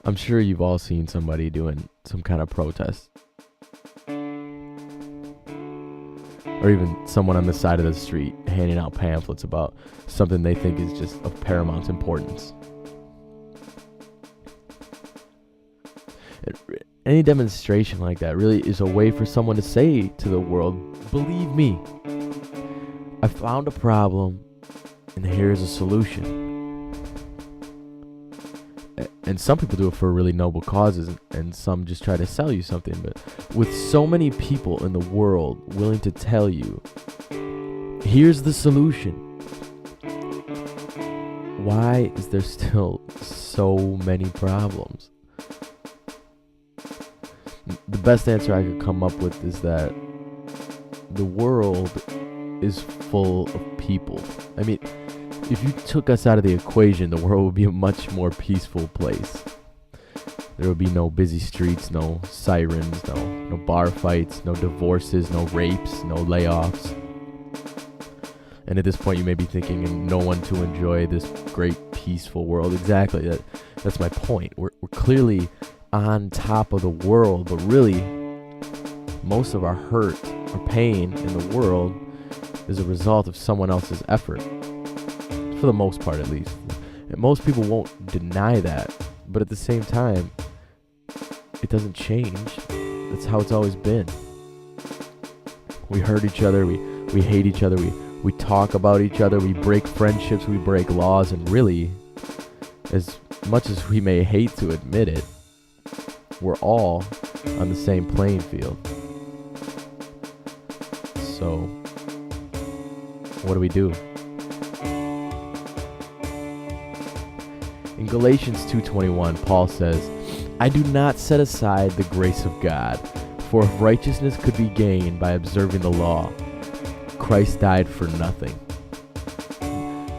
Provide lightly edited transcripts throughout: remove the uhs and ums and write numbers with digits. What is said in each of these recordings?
I'm sure you've all seen somebody doing some kind of protest. Or even someone on the side of the street handing out pamphlets about something they think is just of paramount importance. Any demonstration like that really is a way for someone to say to the world, believe me, I found a problem and here's a solution. And some people do it for really noble causes, and some just try to sell you something. But with so many people in the world willing to tell you, here's the solution, why is there still so many problems? The best answer I could come up with is that the world is full of people. I mean, if you took us out of the equation, the world would be a much more peaceful place. There would be no busy streets, no sirens, no bar fights, no divorces, no rapes, no layoffs. And at this point you may be thinking, and no one to enjoy this great peaceful world. Exactly, that's my point. We're clearly on top of the world, but really most of our hurt or pain in the world is a result of someone else's effort. For the most part, at least. And most people won't deny that, but at the same time, it doesn't change. That's how it's always been. We hurt each other, we hate each other, we talk about each other, we break friendships, we break laws, and really, as much as we may hate to admit it, we're all on the same playing field. So, what do we do? In Galatians 2:21, Paul says, I do not set aside the grace of God, for if righteousness could be gained by observing the law, Christ died for nothing.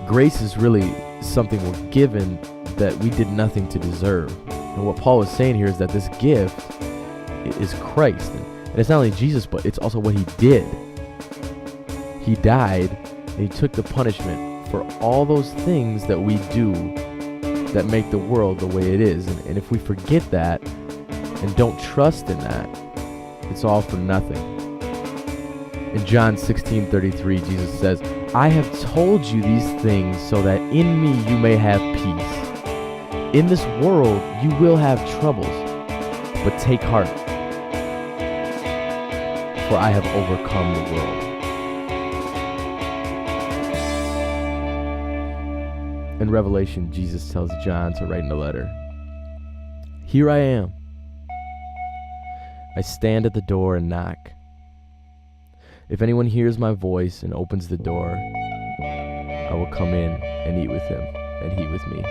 Grace is really something we're given that we did nothing to deserve. And what Paul is saying here is that this gift is Christ. And it's not only Jesus, but it's also what he did. He died, and he took the punishment for all those things that we do that make the world the way it is. And if we forget that and don't trust in that, it's all for nothing. In John 16:33, Jesus says, I have told you these things so that in me you may have peace. In this world you will have troubles, but take heart, for I have overcome the world. In Revelation, Jesus tells John to write in a letter, Here I am. I stand at the door and knock. If anyone hears my voice and opens the door, I will come in and eat with him, and he with me.